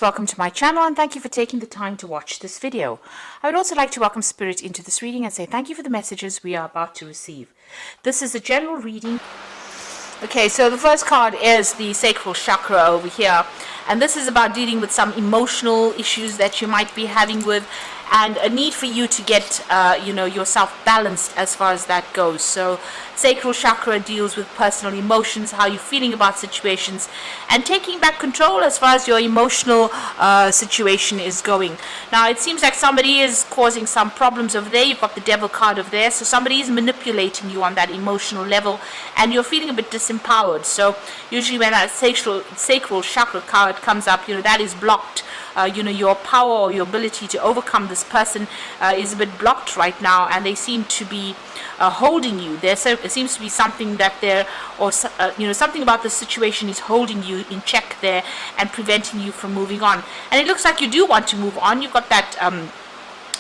welcome to my channel and thank you for taking the time to watch this video. I would also like to welcome Spirit into this reading and say thank you for the messages we are about to receive. This is a general reading. Okay, so the first card is the sacral chakra over here, and this is about dealing with some emotional issues that you might be having with, and a need for you to get yourself balanced as far as that goes. So sacral chakra deals with personal emotions, how you're feeling about situations, and taking back control as far as your emotional situation is going. Now it seems like somebody is causing some problems over there. You've got the devil card over there, so somebody is manipulating you on that emotional level and you're feeling a bit disempowered. So usually when that sacral chakra card comes up, that is blocked. Your power or your ability to overcome this person is a bit blocked right now, and they seem to be holding you. There seems to be something that something about the situation is holding you in check there and preventing you from moving on. And it looks like you do want to move on. You've got that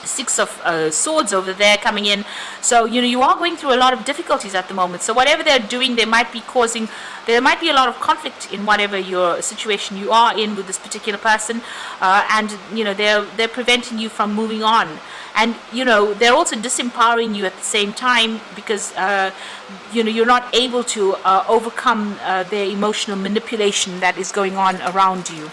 Six of Swords over there coming in, so you are going through a lot of difficulties at the moment. So whatever they're doing, there might be a lot of conflict in whatever your situation you are in with this particular person, and they're preventing you from moving on. And they're also disempowering you at the same time, because you're not able to overcome their emotional manipulation that is going on around you.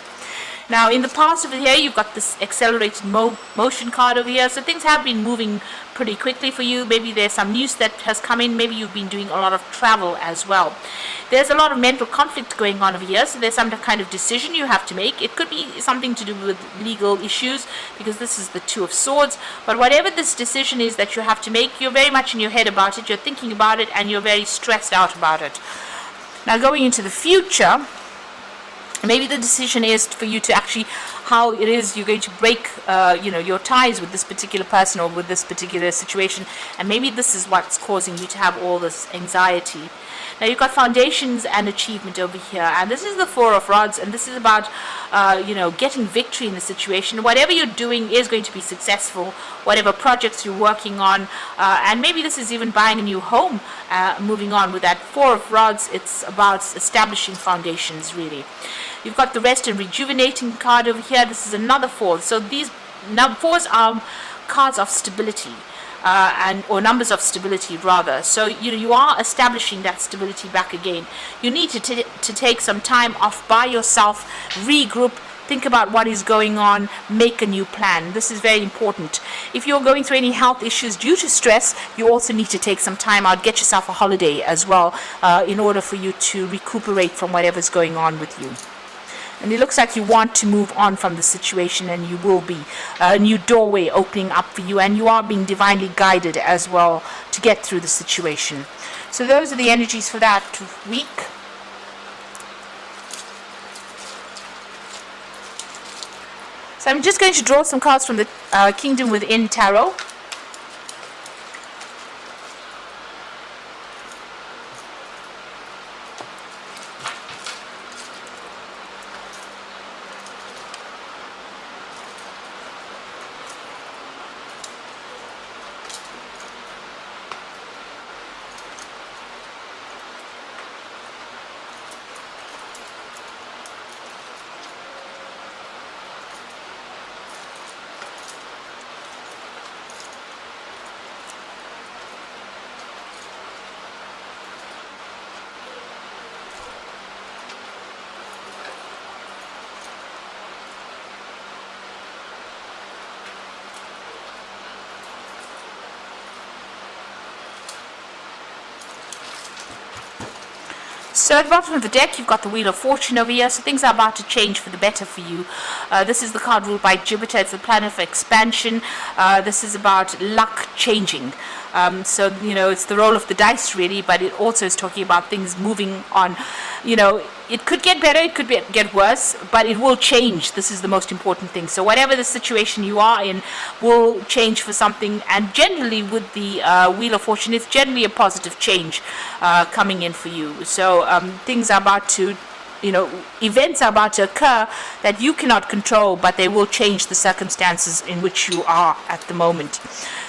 Now, in the past over here, you've got this accelerated motion card over here. So things have been moving pretty quickly for you. Maybe there's some news that has come in. Maybe you've been doing a lot of travel as well. There's a lot of mental conflict going on over here. So there's some kind of decision you have to make. It could be something to do with legal issues, because this is the Two of Swords. But whatever this decision is that you have to make, you're very much in your head about it. You're thinking about it, and you're very stressed out about it. Now, going into the future, maybe the decision is for you to actually how it is you're going to break your ties with this particular person or with this particular situation, and maybe this is what's causing you to have all this anxiety. Now you've got foundations and achievement over here, and this is the Four of Rods, and this is about getting victory in the situation. Whatever you're doing is going to be successful, whatever projects you're working on, and maybe this is even buying a new home. Moving on with that Four of Rods, it's about establishing foundations, really. You've got the Rest and Rejuvenating card over here. This is another four. So these fours are cards of stability, or numbers of stability rather. So you are establishing that stability back again. You need to take some time off by yourself, regroup, think about what is going on, make a new plan. This is very important. If you're going through any health issues due to stress, you also need to take some time out, get yourself a holiday as well, in order for you to recuperate from whatever's going on with you. And it looks like you want to move on from the situation, and you will be. A new doorway opening up for you, and you are being divinely guided as well to get through the situation. So those are the energies for that week. So I'm just going to draw some cards from the Kingdom Within Tarot. So at the bottom of the deck, you've got the Wheel of Fortune over here. So things are about to change for the better for you. This is the card ruled by Jupiter. It's a planet of expansion. This is about luck changing. So it's the roll of the dice, really, but it also is talking about things moving on. It could get better, it could get worse, but it will change. This is the most important thing. So whatever the situation you are in will change for something. And generally with the Wheel of Fortune, it's generally a positive change coming in for you. So things are about to, events are about to occur that you cannot control, but they will change the circumstances in which you are at the moment.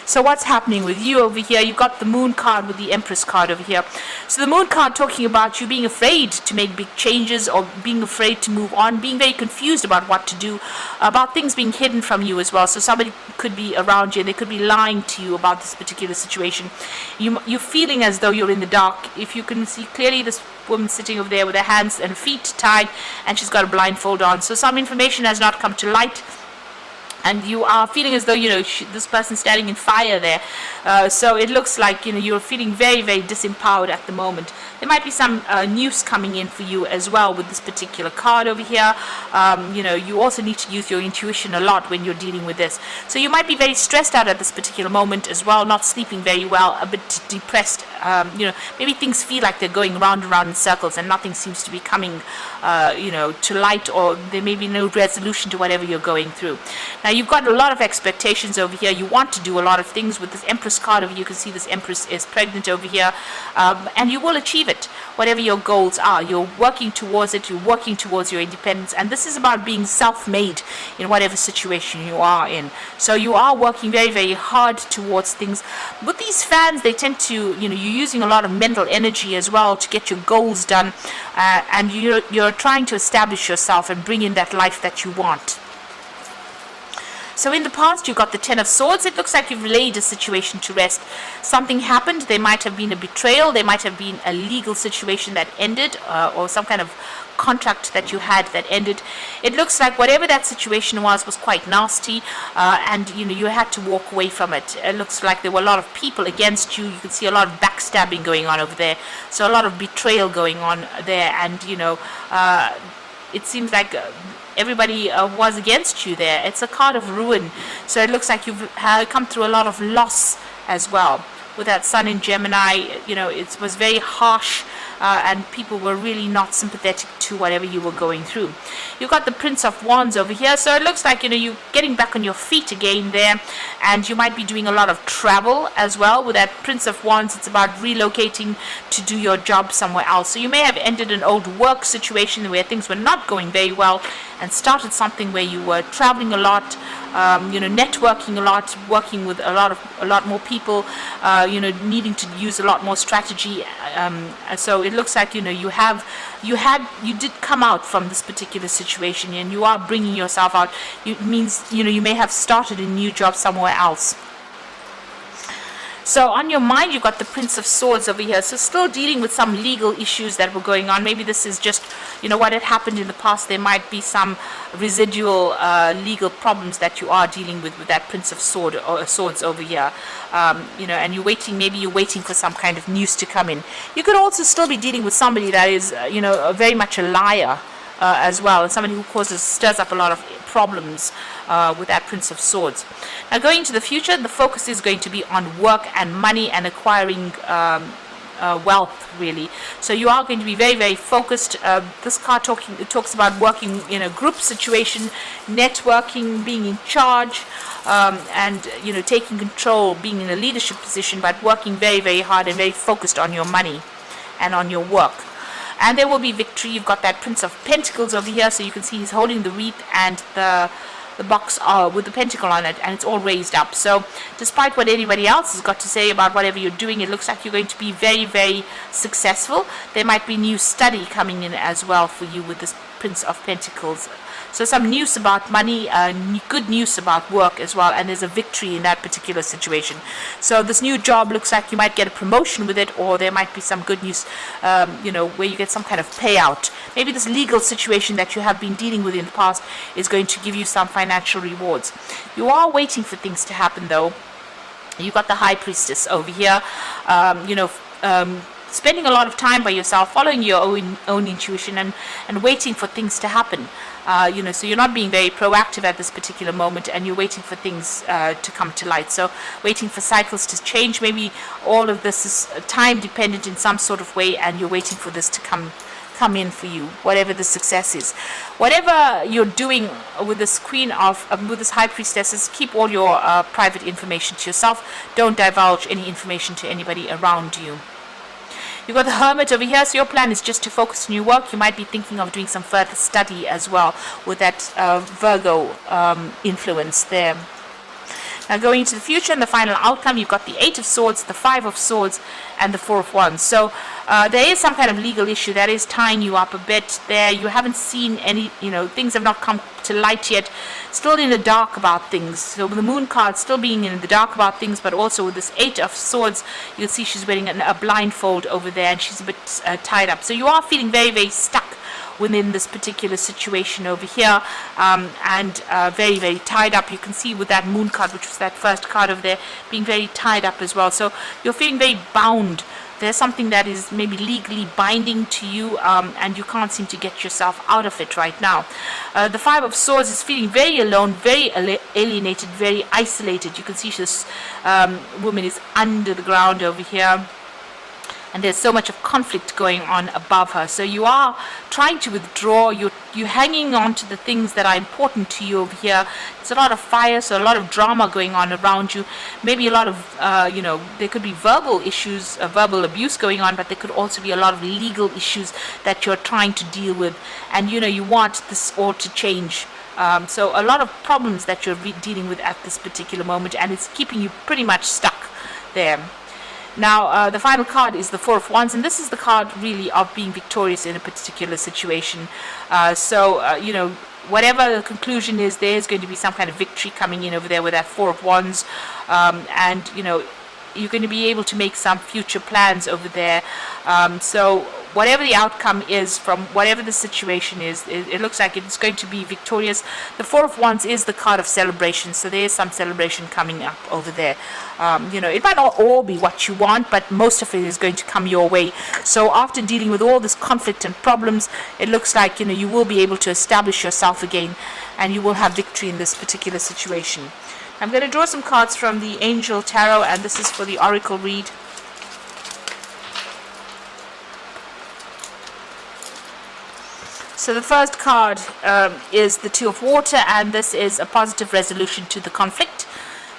So what's happening with you over here? You got the Moon card with the Empress card over here. So the Moon card talking about you being afraid to make big changes, or being afraid to move on, being very confused about what to do, about things being hidden from you as well. So somebody could be around you and they could be lying to you about this particular situation. You're feeling as though you're in the dark. If you can see clearly, this woman sitting over there with her hands and feet tied, and she's got a blindfold on. So some information has not come to light, and you are feeling as though, this person's standing in fire there. So it looks like, you're feeling very, very disempowered at the moment. There might be some news coming in for you as well with this particular card over here. You also need to use your intuition a lot when you're dealing with this. So you might be very stressed out at this particular moment as well, not sleeping very well, a bit depressed. Maybe things feel like they're going round and round in circles and nothing seems to be coming, to light, or there may be no resolution to whatever you're going through. Now, you've got a lot of expectations over here. You want to do a lot of things with this Empress card over here. You can see this Empress is pregnant over here, and you will achieve it, whatever your goals are. You're working towards it. You're working towards your independence, and this is about being self-made in whatever situation you are in. So you are working very, very hard towards things. With these fans, they tend to, you're using a lot of mental energy as well to get your goals done, and you're trying to establish yourself and bring in that life that you want. So in the past, you got the Ten of Swords. It looks like you've laid a situation to rest. Something happened. There might have been a betrayal. There might have been a legal situation that ended, or some kind of contract that you had that ended. It looks like whatever that situation was quite nasty, and you had to walk away from it. It looks like there were a lot of people against you. You can see a lot of backstabbing going on over there. So a lot of betrayal going on there, and it seems like everybody was against you there. It's a card of ruin. So it looks like you've come through a lot of loss as well. With that Sun in Gemini, it was very harsh, and people were really not sympathetic to whatever you were going through. You've got the Prince of Wands over here. So it looks like, you're getting back on your feet again there, and you might be doing a lot of travel as well. With that Prince of Wands, it's about relocating to do your job somewhere else. So you may have ended an old work situation where things were not going very well and started something where you were traveling a lot, networking a lot, working with a lot more people, needing to use a lot more strategy. So it looks like, you did come out from this particular situation, and you are bringing yourself out. It means, you may have started a new job somewhere else. So on your mind, you've got the Prince of Swords over here. So still dealing with some legal issues that were going on. Maybe this is just, what had happened in the past. There might be some residual legal problems that you are dealing with that Prince of Swords over here. And you're waiting for some kind of news to come in. You could also still be dealing with somebody that is, very much a liar as well, and somebody who stirs up a lot of problems with that Prince of Swords. Now, going to the future, the focus is going to be on work and money and acquiring wealth, really. So you are going to be very, very focused. This card talks about working in a group situation, networking, being in charge, and taking control, being in a leadership position, but working very, very hard and very focused on your money and on your work. And there will be victory. You've got that Prince of Pentacles over here, so you can see he's holding the wreath and the box with the pentacle on it, and it's all raised up. So despite what anybody else has got to say about whatever you're doing, it looks like you're going to be very, very successful. There might be new study coming in as well for you with this Prince of Pentacles. So some news about money, good news about work as well, and there's a victory in that particular situation. So this new job looks like you might get a promotion with it, or there might be some good news, where you get some kind of payout. Maybe this legal situation that you have been dealing with in the past is going to give you some financial rewards. You are waiting for things to happen, though. You've got the High Priestess over here, spending a lot of time by yourself, following your own intuition, and waiting for things to happen. So you're not being very proactive at this particular moment, and you're waiting for things to come to light. So waiting for cycles to change. Maybe all of this is time dependent in some sort of way, and you're waiting for this to come in for you, whatever the success is. Whatever you're doing with this with this High Priestess, keep all your private information to yourself. Don't divulge any information to anybody around you. You've got the Hermit over here, so your plan is just to focus on your work. You might be thinking of doing some further study as well with that Virgo influence there. Now going into the future and the final outcome, you've got the 8 of Swords, the 5 of Swords, and the 4 of Wands. So there is some kind of legal issue that is tying you up a bit there. You haven't seen any, things have not come to light yet. Still in the dark about things. So with the Moon card still being in the dark about things, but also with this 8 of Swords, you'll see she's wearing a blindfold over there, and she's a bit tied up. So you are feeling very, very stuck within this particular situation over here, and very, very tied up. You can see with that Moon card, which was that first card over there, being very tied up as well. So you're feeling very bound. There's something that is maybe legally binding to you, and you can't seem to get yourself out of it right now. The 5 of Swords is feeling very alone, very alienated, very isolated. You can see this woman is under the ground over here, and there's so much of conflict going on above her. So you are trying to withdraw. You're hanging on to the things that are important to you over here. It's a lot of fire, so a lot of drama going on around you. Maybe a lot of, there could be verbal issues, verbal abuse going on, but there could also be a lot of legal issues that you're trying to deal with. And, you want this all to change. So a lot of problems that you're dealing with at this particular moment, and it's keeping you pretty much stuck there. Now, the final card is the 4 of Wands, and this is the card really of being victorious in a particular situation. Whatever the conclusion is, there's going to be some kind of victory coming in over there with that 4 of Wands, and you're going to be able to make some future plans over there. So whatever the outcome is from whatever the situation is, it looks like it's going to be victorious. The 4 of Wands is the card of celebration, so there is some celebration coming up over there. It might not all be what you want, but most of it is going to come your way. So after dealing with all this conflict and problems, it looks like you will be able to establish yourself again, and you will have victory in this particular situation. I'm going to draw some cards from the Angel Tarot, and this is for the Oracle read. So the first card is the 2 of Water, and this is a positive resolution to the conflict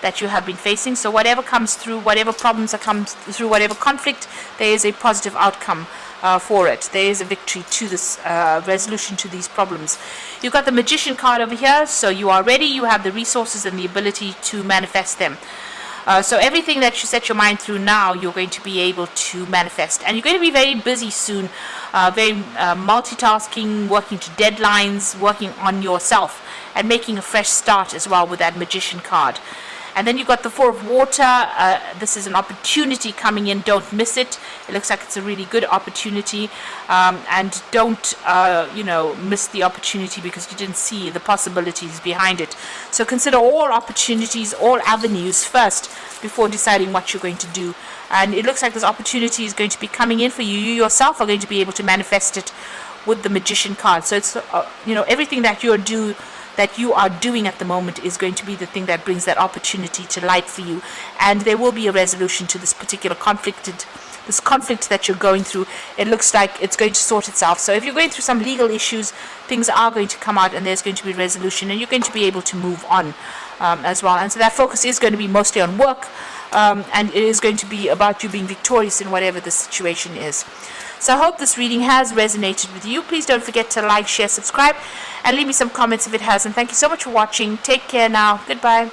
that you have been facing. So whatever comes through, whatever problems that come through, whatever conflict, there is a positive outcome for it. There is a victory to this resolution to these problems. You've got the Magician card over here, so you are ready. You have the resources and the ability to manifest them. So everything that you set your mind through now, you're going to be able to manifest. And you're going to be very busy soon, very multitasking, working to deadlines, working on yourself, and making a fresh start as well with that Magician card. And then you've got the 4 of Water. This is an opportunity coming in. Don't miss it. It looks like it's a really good opportunity. And don't, miss the opportunity because you didn't see the possibilities behind it. So consider all opportunities, all avenues first before deciding what you're going to do. And it looks like this opportunity is going to be coming in for you. You yourself are going to be able to manifest it with the Magician card. So it's, everything that you are doing at the moment is going to be the thing that brings that opportunity to light for you, and there will be a resolution to this particular conflict that you're going through. It looks like it's going to sort itself. So if you're going through some legal issues, things are going to come out, and there's going to be resolution, and you're going to be able to move on as well. And so that focus is going to be mostly on work, and it is going to be about you being victorious in whatever the situation is. So I hope this reading has resonated with you. Please don't forget to like, share, subscribe, and leave me some comments if it has. And thank you so much for watching. Take care now. Goodbye.